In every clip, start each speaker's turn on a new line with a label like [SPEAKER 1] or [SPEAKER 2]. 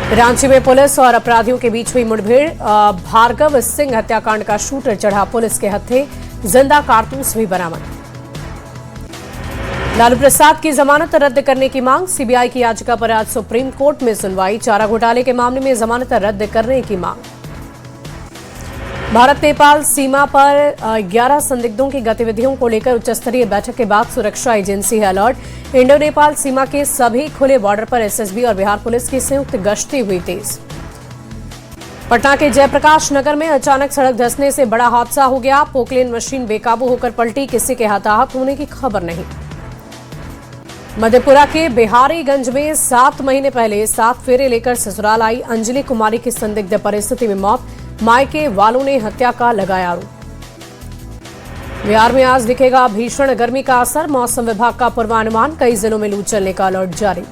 [SPEAKER 1] रांची में पुलिस और अपराधियों के बीच हुई मुठभेड़। भार्गव सिंह हत्याकांड का शूटर चढ़ा पुलिस के हत्थे, जिंदा कारतूस भी बरामद। लालू प्रसाद की जमानत रद्द करने की मांग। सीबीआई की याचिका पर आज सुप्रीम कोर्ट में सुनवाई। चारा घोटाले के मामले में जमानत रद्द करने की मांग। भारत नेपाल सीमा पर 11 संदिग्धों की गतिविधियों को लेकर उच्च स्तरीय बैठक के बाद सुरक्षा एजेंसी है अलर्ट। इंडो नेपाल सीमा के सभी खुले बॉर्डर पर एसएसबी और बिहार पुलिस की संयुक्त गश्ती हुई तेज। पटना के जयप्रकाश नगर में अचानक सड़क धंसने से बड़ा हादसा हो गया। पोकलेन मशीन बेकाबू होकर पलटी, किसी के हताहत होने की खबर नहीं। मधेपुरा के बिहारीगंज में 7 महीने पहले 7 फेरे लेकर ससुराल आई अंजलि कुमारी की संदिग्ध परिस्थिति में मौत। मायके वालों ने हत्या का लगाया आरोप। बिहार में आज दिखेगा भीषण गर्मी का असर। मौसम विभाग का पूर्वानुमान, कई जिलों में लू चलने का अलर्ट जारी।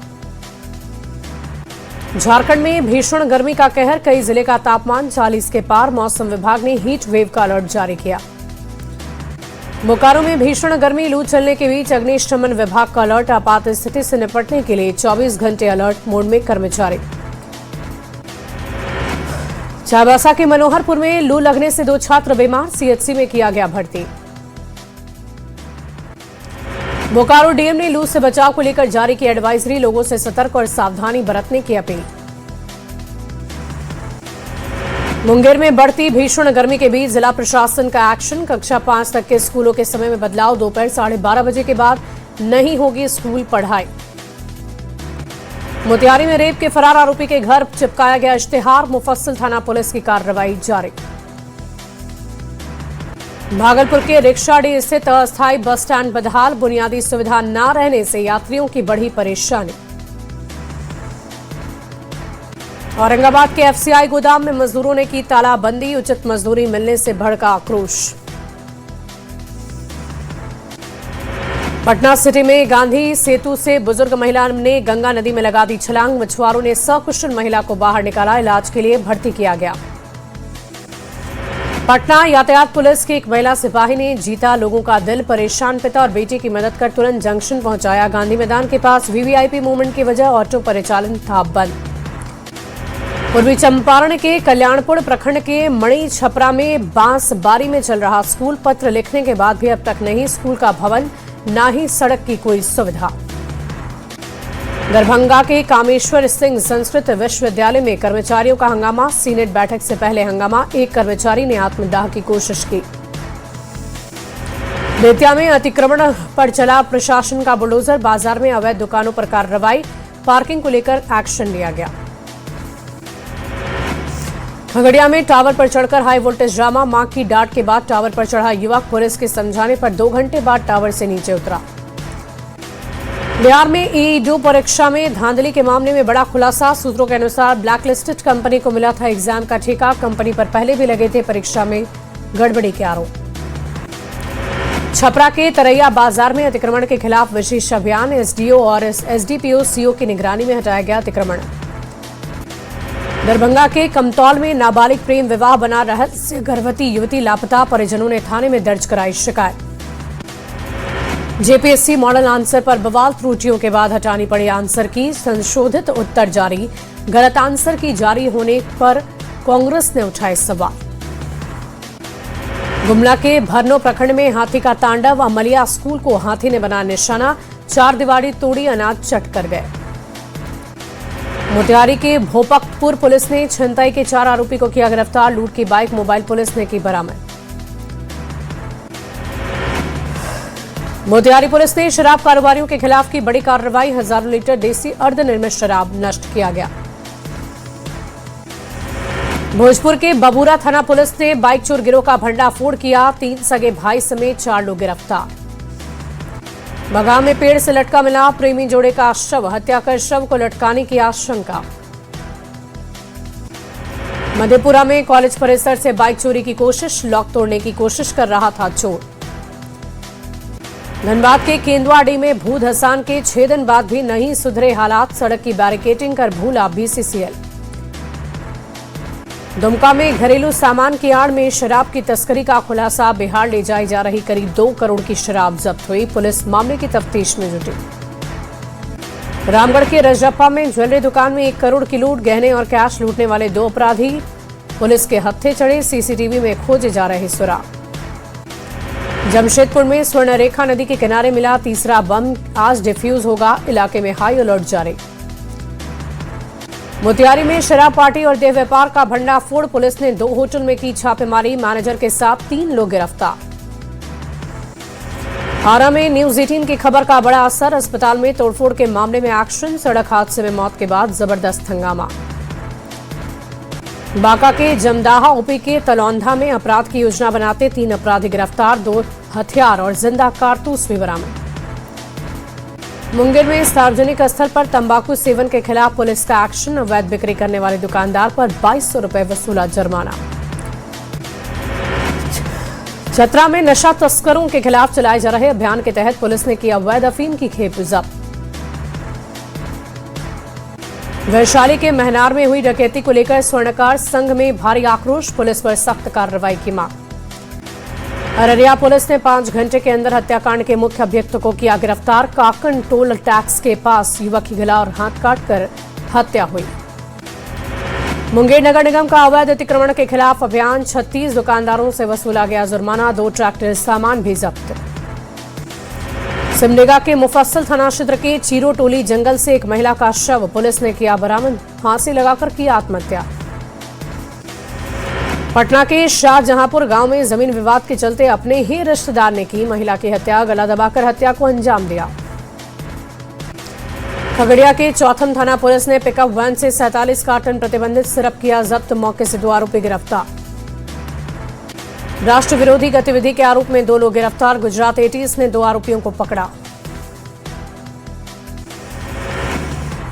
[SPEAKER 1] झारखंड में भीषण गर्मी का कहर, कई जिले का तापमान 40 के पार। मौसम विभाग ने हीट वेव का अलर्ट जारी किया। बोकारो में भीषण गर्मी, लू चलने के बीच अग्निशमन विभाग का अलर्ट। आपात स्थिति से निपटने के लिए 24 घंटे अलर्ट मोड में कर्मचारी। चाईबासा के मनोहरपुर में लू लगने से 2 छात्र बीमार, सीएचसी में किया गया भर्ती। बोकारो डीएम ने लू से बचाव को लेकर जारी की एडवाइजरी, लोगों से सतर्क और सावधानी बरतने की अपील। मुंगेर में बढ़ती भीषण गर्मी के बीच जिला प्रशासन का एक्शन। कक्षा 5 तक के स्कूलों के समय में बदलाव, दोपहर 12:30 बजे के बाद नहीं होगी स्कूल पढ़ाई। मोतिहारी में रेप के फरार आरोपी के घर चिपकाया गया इश्तेहार, मुफस्सिल थाना पुलिस की कार्रवाई जारी। भागलपुर के रिक्शाडी स्थित अस्थायी बस स्टैंड बदहाल, बुनियादी सुविधा न रहने से यात्रियों की बढ़ी परेशानी। औरंगाबाद के एफसीआई गोदाम में मजदूरों ने की तालाबंदी, उचित मजदूरी मिलने से भड़का आक्रोश। पटना सिटी में गांधी सेतु से बुजुर्ग महिला ने गंगा नदी में लगा दी छलांग। मछुआरों ने सकुशल महिला को बाहर निकाला, इलाज के लिए भर्ती किया गया। पटना यातायात पुलिस की एक महिला सिपाही ने जीता लोगों का दिल। परेशान पिता और बेटी की मदद कर तुरंत जंक्शन पहुंचाया। गांधी मैदान के पास वीवीआईपी मूवमेंट की वजह ऑटो परिचालन था बंद। पूर्वी चंपारण के कल्याणपुर प्रखंड के मणि छपरा में बांसबारी में चल रहा स्कूल। पत्र लिखने के बाद भी अब तक नहीं स्कूल का भवन, ना ही सड़क की कोई सुविधा। दरभंगा के कामेश्वर सिंह संस्कृत विश्वविद्यालय में कर्मचारियों का हंगामा। सीनेट बैठक से पहले हंगामा, एक कर्मचारी ने आत्मदाह की कोशिश की। बेतिया में अतिक्रमण पर चला प्रशासन का बुलडोजर, बाजार में अवैध दुकानों पर कार्रवाई, पार्किंग को लेकर एक्शन लिया गया। खगड़िया में टावर पर चढ़कर हाई वोल्टेज ड्रामा, मां की डांट के बाद टावर पर चढ़ा युवक, पुलिस के समझाने पर 2 घंटे बाद टावर से नीचे उतरा। बिहार में ईडू परीक्षा में धांधली के मामले में बड़ा खुलासा। सूत्रों के अनुसार ब्लैकलिस्टेड कंपनी को मिला था एग्जाम का ठेका। कंपनी पर पहले भी लगे थे परीक्षा में गड़बड़ी के आरोप। छपरा के तरैया बाजार में अतिक्रमण के खिलाफ विशेष अभियान, एसडीओ और एसडीपीओ सीओ की निगरानी में हटाया गया अतिक्रमण। दरभंगा के कमतौल में नाबालिग प्रेम विवाह बना रहस्य, गर्भवती युवती लापता, परिजनों ने थाने में दर्ज कराई शिकायत। जेपीएससी मॉडल आंसर पर बवाल, त्रुटियों के बाद हटानी पड़ी आंसर की, संशोधित उत्तर जारी। गलत आंसर की जारी होने पर कांग्रेस ने उठाए सवाल। गुमला के भरनो प्रखंड में हाथी का तांडव, अमलिया स्कूल को हाथी ने बनाया निशाना, 4 दीवारी तोड़ी, अनाज चट कर गए। मोतिहारी के भोपकपुर पुलिस ने छिनताई के 4 आरोपी को किया गिरफ्तार, लूट की बाइक मोबाइल पुलिस ने की बरामद। मोतिहारी पुलिस ने शराब कारोबारियों के खिलाफ की बड़ी कार्रवाई, हजारों लीटर देसी अर्धनिर्मित शराब नष्ट किया गया। भोजपुर के बबूरा थाना पुलिस ने बाइक चोर गिरोह का भंडाफोड़ किया, 3 सगे भाई समेत 4 लोग गिरफ्तार। बगाव में पेड़ से लटका मिला प्रेमी जोड़े का शव, हत्या कर शव को लटकाने की आशंका। मधेपुरा में कॉलेज परिसर से बाइक चोरी की कोशिश, लॉक तोड़ने की कोशिश कर रहा था चोर। धनबाद के केंदुआडी में भू धसान के 6 दिन बाद भी नहीं सुधरे हालात, सड़क की बैरिकेडिंग कर भूला बीसीसीएल। दुमका में घरेलू सामान की आड़ में शराब की तस्करी का खुलासा, बिहार ले जाई जा रही करीब 2 करोड़ की शराब जब्त हुई, पुलिस मामले की तफ्तीश में जुटी। रामगढ़ के रजरप्पा में ज्वेलरी दुकान में 1 करोड़ की लूट, गहने और कैश लूटने वाले 2 अपराधी पुलिस के हत्थे चढ़े, सीसीटीवी में खोजे जा रहे सुराग। जमशेदपुर में स्वर्णरेखा नदी के किनारे मिला तीसरा बम, आज डिफ्यूज होगा, इलाके में हाई अलर्ट जारी। मोतिहारी में शराब पार्टी और देह व्यापार का भंडाफोड़, पुलिस ने 2 होटल में की छापेमारी, मैनेजर के साथ 3 लोग गिरफ्तार। आरा में न्यूज 18 की खबर का बड़ा असर, अस्पताल में तोड़फोड़ के मामले में एक्शन, सड़क हादसे में मौत के बाद जबरदस्त हंगामा। बांका के जमदाहा ओपी के तलौंधा में अपराध की योजना बनाते 3 अपराधी गिरफ्तार, 2 हथियार और जिंदा कारतूस भी बरामद। मुंगेर में सार्वजनिक स्थल पर तंबाकू सेवन के खिलाफ पुलिस का एक्शन, अवैध बिक्री करने वाले दुकानदार पर 2200 रुपए वसूला जुर्माना। चतरा में नशा तस्करों के खिलाफ चलाए जा रहे अभियान के तहत पुलिस ने किया अवैध अफीम की खेप जब्त। वैशाली के महनार में हुई डकैती को लेकर स्वर्णकार संघ में भारी आक्रोश, पुलिस पर सख्त कार्रवाई की मांग। अररिया पुलिस ने 5 घंटे के अंदर हत्याकांड के मुख्य अभियुक्त को किया गिरफ्तार, काकन टोल टैक्स के पास युवक की गला और हाथ काटकर हत्या हुई। मुंगेर नगर निगम का अवैध अतिक्रमण के खिलाफ अभियान, 36 दुकानदारों से वसूला गया जुर्माना, 2 ट्रैक्टर सामान भी जब्त। सिमडेगा के मुफस्सल थाना क्षेत्र के चीरो टोली जंगल से एक महिला का शव पुलिस ने किया बरामद, फांसी लगाकर की आत्महत्या। पटना के शाहजहांपुर गांव में जमीन विवाद के चलते अपने ही रिश्तेदार ने की महिला की हत्या, गला दबाकर हत्या को अंजाम दिया। खगड़िया के चौथम थाना पुलिस ने पिकअप वैन से 47 कार्टन प्रतिबंधित सिरप किया जब्त, मौके से 2 आरोपी गिरफ्तार। राष्ट्र विरोधी गतिविधि के आरोप में 2 लोग गिरफ्तार, गुजरात एटीएस ने 2 आरोपियों को पकड़ा।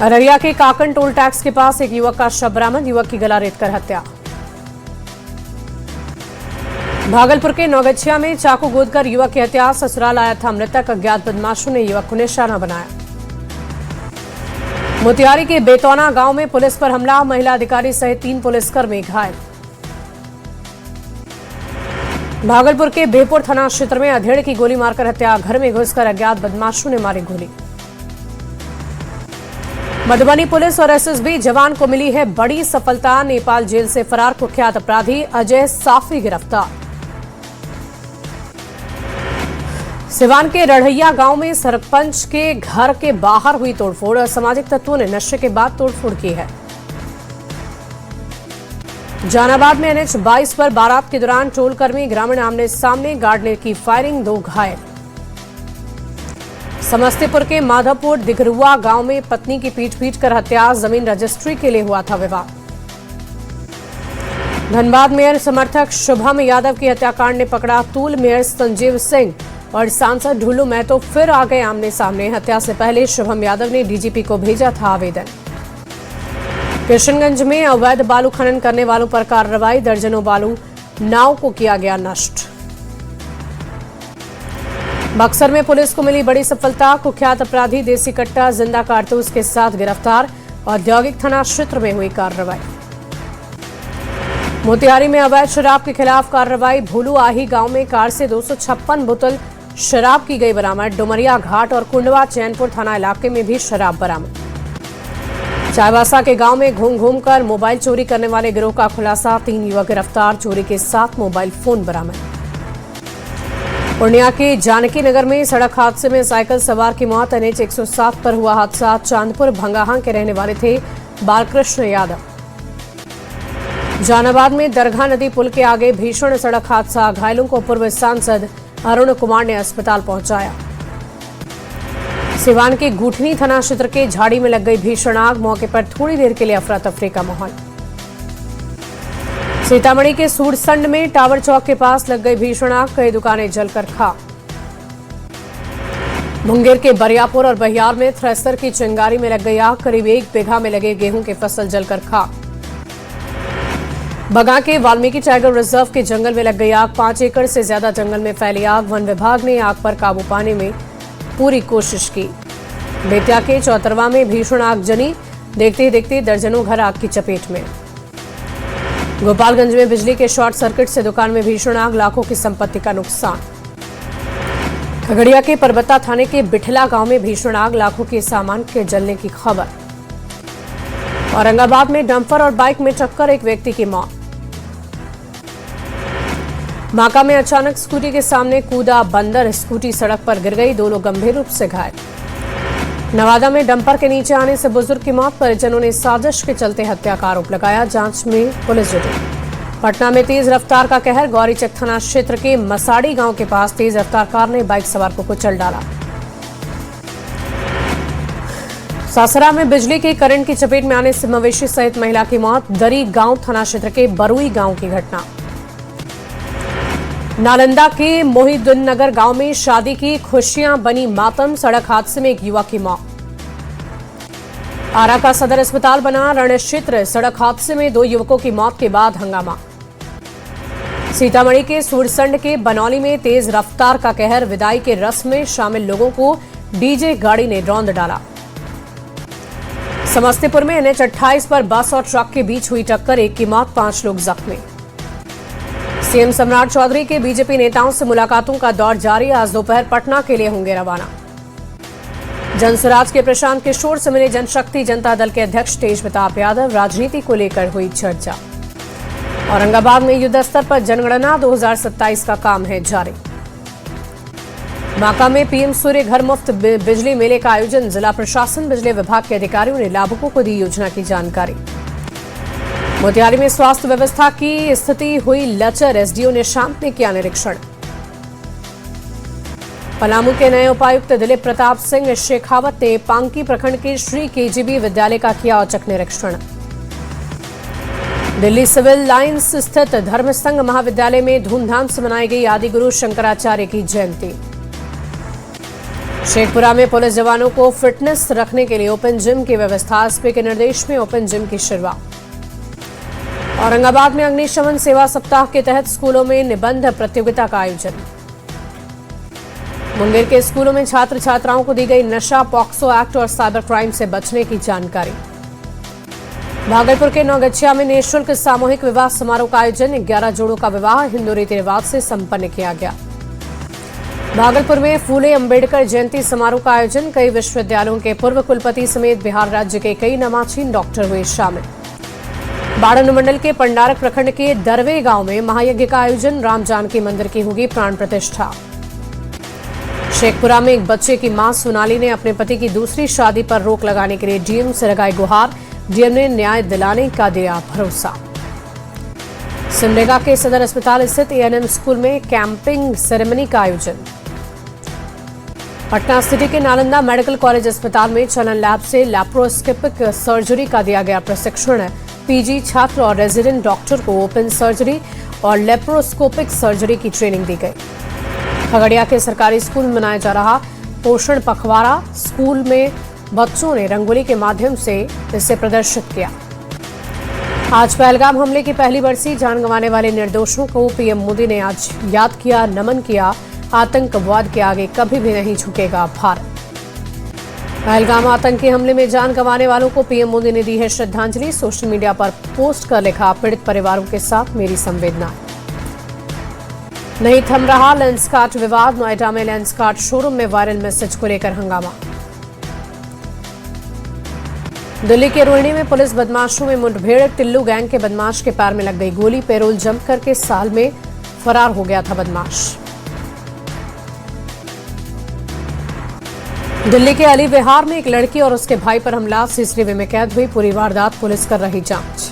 [SPEAKER 1] अररिया के काकन टोल टैक्स के पास एक युवक का शव बरामद, युवक की गला रेतकर हत्या। भागलपुर के नौगछिया में चाकू गोदकर युवक की हत्या, ससुराल आया था मृतक, अज्ञात बदमाशों ने युवक को निशाना बनाया। मोतिहारी के बेतौना गांव में पुलिस पर हमला, महिला अधिकारी सहित 3 पुलिसकर्मी घायल। भागलपुर के बेहपुर थाना क्षेत्र में अधेड़ की गोली मारकर हत्या, घर में घुसकर अज्ञात बदमाशों ने मारी गोली। मधुबनी पुलिस और एसएसबी जवान को मिली है बड़ी सफलता, नेपाल जेल से फरार कुख्यात अपराधी अजय साफी गिरफ्तार। सिवान के रढ़ैया गांव में सरपंच के घर के बाहर हुई तोड़फोड़, असामाजिक तत्वों ने नशे के बाद तोड़फोड़ की है। जहानाबाद में NH 22 पर बारात के दौरान टोलकर्मी ग्रामीण आमने सामने, गार्ड ने की फायरिंग, 2 घायल। समस्तीपुर के माधवपुर दिघरुआ गांव में पत्नी की पीट कर हत्या, जमीन रजिस्ट्री के लिए हुआ था विवाद। धनबाद मेयर समर्थक शुभम यादव की हत्याकांड ने पकड़ा तूल, मेयर संजीव सिंह और सांसद ढुल्लू महतो फिर आ गए आमने सामने, हत्या से पहले शुभम यादव ने डीजीपी को भेजा था आवेदन। किशनगंज में अवैध बालू खनन करने वालों पर कार्रवाई, दर्जनों बालू नाव को किया गया नष्ट। बक्सर में पुलिस को मिली बड़ी सफलता, कुख्यात अपराधी देसी कट्टा जिंदा कारतूस के साथ गिरफ्तार, औद्योगिक थाना क्षेत्र में हुई कार्रवाई। मोतिहारी में अवैध शराब के खिलाफ कार्रवाई, भूलू आही गांव में कार से 256 बोतल शराब की गई बरामद, डुमरिया घाट और कुंडवा चैनपुर थाना इलाके में भी शराब बरामद। चाईबासा के गांव में घूम कर मोबाइल चोरी करने वाले गिरोह का खुलासा, 3 युवक गिरफ्तार, चोरी के 7 मोबाइल फोन बरामद। पूर्णिया के जानकी नगर में सड़क हादसे में साइकिल सवार की मौत, NH 107 पर हुआ हादसा, चांदपुर भंगाहा के रहने वाले थे बालकृष्ण यादव। जहानाबाद में दरगाह नदी पुल के आगे भीषण सड़क हादसा, घायलों को पूर्व सांसद अरुण कुमार ने अस्पताल पहुंचाया। सिवान के गुठनी थाना क्षेत्र के झाड़ी में लग गई भीषण आग, मौके पर थोड़ी देर के लिए अफरा तफरी का माहौल। सीतामढ़ी के सूरसंड में टावर चौक के पास लग गई भीषण आग, कई दुकानें जलकर खाक। मुंगेर के बरियापुर और बहियार में थ्रेसर की चिंगारी में लग गई आग, करीब 1 बीघा में लगे गेहूं की फसल जलकर खाक। बगा के वाल्मीकि टाइगर रिजर्व के जंगल में लग गई आग, 5 एकड़ से ज्यादा जंगल में फैली आग, वन विभाग ने आग पर काबू पाने में पूरी कोशिश की। बेतिया के चौतरवा में भीषण आगजनी, देखते ही देखते दर्जनों घर आग की चपेट में। गोपालगंज में बिजली के शॉर्ट सर्किट से दुकान में भीषण आग, लाखों की संपत्ति का नुकसान। खगड़िया के परबत्ता थाने के बिठला गांव में भीषण आग, लाखों के सामान के जलने की खबर। औरंगाबाद में डंपर और बाइक में टक्कर, एक व्यक्ति की मौत। बांका में अचानक स्कूटी के सामने कूदा बंदर, स्कूटी सड़क पर गिर गई, 2 लोग गंभीर रूप से घायल। नवादा में डंपर के नीचे आने से बुजुर्ग की मौत, परिजनों ने साजिश के चलते हत्या का आरोप लगाया, जांच में पुलिस जुटी। पटना में तेज रफ्तार का कहर, गौरीचक थाना क्षेत्र के मसाड़ी गांव के पास तेज रफ्तार कार ने बाइक सवार को कुचल डाला। सासरा में बिजली के करंट की चपेट में आने से मवेशी सहित महिला की मौत, दरी गांव थाना क्षेत्र के बरुई गांव की घटना। नालंदा के मोहिउद्दीन नगर गांव में शादी की खुशियां बनी मातम, सड़क हादसे में एक युवक की मौत। आरा का सदर अस्पताल बना रण क्षेत्र, सड़क हादसे में 2 युवकों की मौत के बाद हंगामा। सीतामढ़ी के सूरसंड के बनौली में तेज रफ्तार का कहर, विदाई के रस्म में शामिल लोगों को डीजे गाड़ी ने रौंद डाला। समस्तीपुर में NH 28 पर बस और ट्रक के बीच हुई टक्कर, 1 की मौत, 5 लोग जख्मी। सीएम सम्राट चौधरी के बीजेपी नेताओं से मुलाकातों का दौर जारी, आज दोपहर पटना के लिए होंगे रवाना। जनसुराज के प्रशांत किशोर से मिले जनशक्ति जनता दल के अध्यक्ष तेज प्रताप यादव, राजनीति को लेकर हुई चर्चा। औरंगाबाद में युद्ध स्तर पर जनगणना 2027 का काम है जारी। बांका में पीएम सूर्य घर मुफ्त बिजली मेले का आयोजन, जिला प्रशासन बिजली विभाग के अधिकारियों ने लाभुकों को दी योजना की जानकारी। मोतिहारी में स्वास्थ्य व्यवस्था की स्थिति हुई लचर, एसडीओ निशांत ने किया निरीक्षण। पलामू के नए उपायुक्त दिलीप प्रताप सिंह शेखावत ने पांकी प्रखंड के श्री केजीबी विद्यालय का किया औचक निरीक्षण। दिल्ली सिविल लाइंस स्थित धर्मसंघ महाविद्यालय में धूमधाम से मनाई गई आदिगुरु शंकराचार्य की जयंती। शेखपुरा में पुलिस जवानों को फिटनेस रखने के लिए ओपन जिम की व्यवस्था, एसपी के निर्देश में ओपन जिम की शुरुआत। औरंगाबाद में अग्निशमन सेवा सप्ताह के तहत स्कूलों में निबंध प्रतियोगिता का आयोजन। मुंगेर के स्कूलों में छात्र छात्राओं को दी गई नशा, पॉक्सो एक्ट और साइबर क्राइम से बचने की जानकारी। भागलपुर के नौगछिया में निःशुल्क सामूहिक विवाह समारोह का आयोजन, 11 जोड़ों का विवाह हिंदू रीति रिवाज से संपन्न किया गया। भागलपुर में फूले अंबेडकर जयंती समारोह का आयोजन, कई विश्वविद्यालयों के पूर्व कुलपति समेत बिहार राज्य के कई नामाचीन डॉक्टर हुए शामिल। बाढ़ अनुमंडल के पंडारक प्रखंड के दरवे गांव में महायज्ञ का आयोजन, राम जानकी मंदिर की होगी प्राण प्रतिष्ठा। शेखपुरा में एक बच्चे की मां सोनाली ने अपने पति की दूसरी शादी पर रोक लगाने के लिए डीएम से लगाई गुहार, डीएम ने न्याय दिलाने का दिया भरोसा। सिमडेगा के सदर अस्पताल स्थित एएनएम स्कूल में कैंपिंग सेरेमनी का आयोजन। पटना सिटी के नालंदा मेडिकल कॉलेज अस्पताल में चलन लैब से लैप्रोस्कोपिक सर्जरी का दिया गया प्रशिक्षण, पीजी छात्र और रेजिडेंट डॉक्टर को ओपन सर्जरी और लेप्रोस्कोपिक सर्जरी की ट्रेनिंग दी गई। खगड़िया के सरकारी स्कूल में मनाया जा रहा पोषण पखवाड़ा, स्कूल में बच्चों ने रंगोली के माध्यम से इसे प्रदर्शित किया। आज पहलगाम हमले की पहली बरसी, जान गंवाने वाले निर्दोषों को पीएम मोदी ने आज याद किया, नमन किया। आतंकवाद के आगे कभी भी नहीं झुकेगा भारत। पहलगाम आतंकी हमले में जान गंवाने वालों को पीएम मोदी ने दी है श्रद्धांजलि, सोशल मीडिया पर पोस्ट कर लिखा, पीड़ित परिवारों के साथ मेरी संवेदना। नहीं थम रहा लेंसकार्ट विवाद, नोएडा में लेंसकार्ट शोरूम में वायरल मैसेज को लेकर हंगामा। दिल्ली के रोहिणी में पुलिस बदमाशों में मुठभेड़, टिल्लू गैंग के बदमाश के पैर में लग गई गोली, पेरोल जंप करके साल में फरार हो गया था बदमाश। दिल्ली के अली विहार में एक लड़की और उसके भाई पर हमला, सीसीटीवी में कैद हुई पूरी वारदात, पुलिस कर रही जांच।